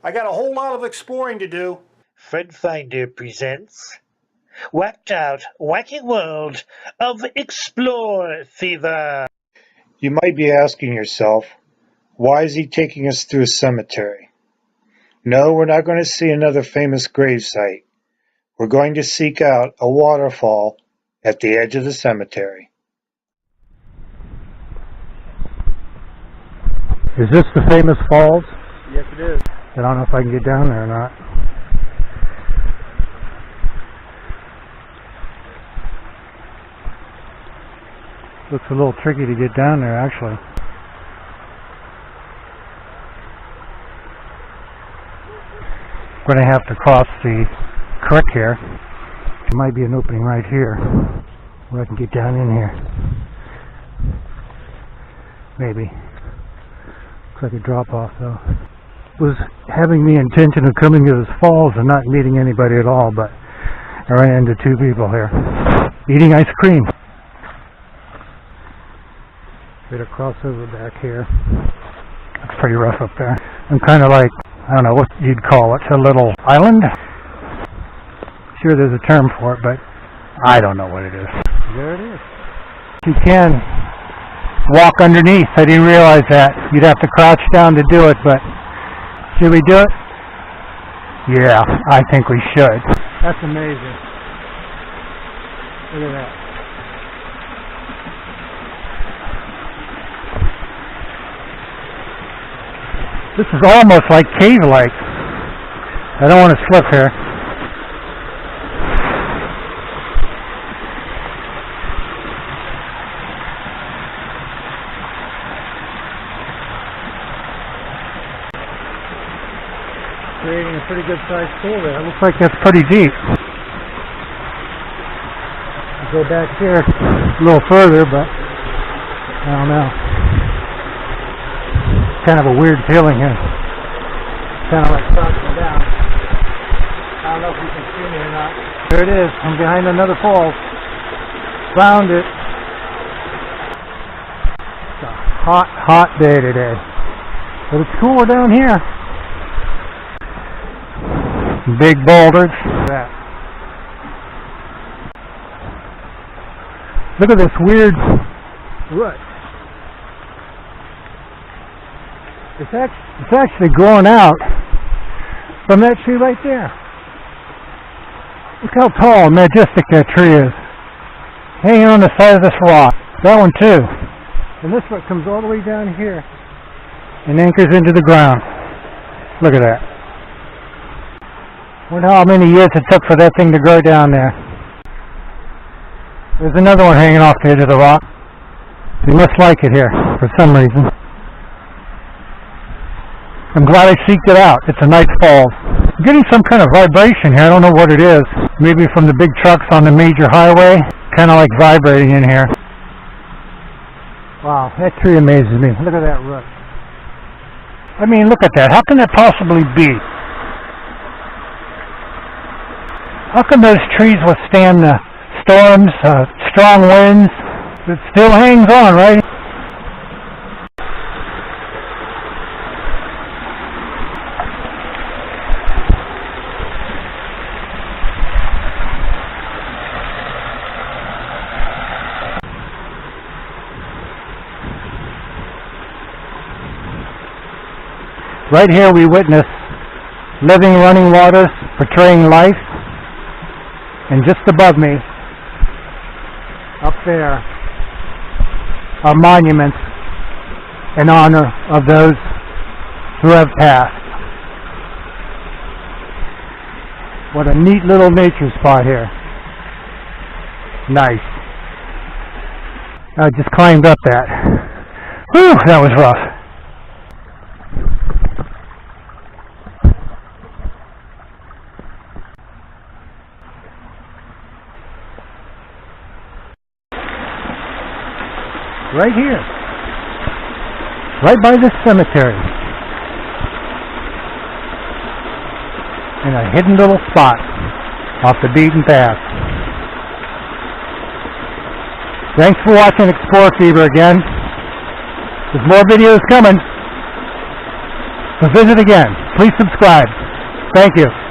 I got a whole lot of exploring to do. Friend Finder presents Whacked Out Wacky World of Explore Fever. You might be asking yourself, why is he taking us through a cemetery? No, we're not going to see another famous gravesite. We're going to seek out a waterfall at the edge of the cemetery. Is this the famous falls? Yes, it is. I don't know if I can get down there or not. Looks a little tricky to get down there, actually. I'm going to have to cross the creek here. There might be an opening right here where I can get down in here. Maybe. Looks like a drop off though. Was having the intention of coming to this falls and not meeting anybody at all, but I ran into two people here eating ice cream. Bit of crossover back here. It's pretty rough up there. I'm kind of like, I don't know what you'd call it, a little island. Sure there's a term for it, but I don't know what it is. There it is. You can walk underneath. I didn't realize that. You'd have to crouch down to do it, but should we do it? Yeah, I think we should. That's amazing. Look at that. This is almost like cave-like. I don't want to slip here. Creating a pretty good sized pool there. It looks like that's pretty deep. I'll go back here a little further, but I don't know. Kind of a weird feeling here. Kind of like crouching down. I don't know if you can see me or not. There it is. I'm behind another fall. Found it. It's a hot, hot day today. But it's cooler down here. Big boulders. Look at this weird root. It's actually growing out from that tree right there. Look how tall and majestic that tree is. Hanging on the side of this rock. That one too. And this one comes all the way down here and anchors into the ground. Look at that. Wonder how many years it took for that thing to grow down there. There's another one hanging off the edge of the rock. You must like it here for some reason. I'm glad I seeked it out. It's a nice falls. I'm getting some kind of vibration here. I don't know what it is. Maybe from the big trucks on the major highway. Kind of like vibrating in here. Wow, that tree amazes me. Look at that root. I mean, look at that. How can that possibly be? How can those trees withstand the storms, strong winds? It still hangs on, right? Right here we witness living running waters portraying life. And just above me, up there, are monuments in honor of those who have passed. What a neat little nature spot here. Nice. I just climbed up that. Whew, that was rough. Right here, right by this cemetery, in a hidden little spot off the beaten path. Thanks for watching Explore Fever again. There's more videos coming, so visit again. please subscribe. Thank you.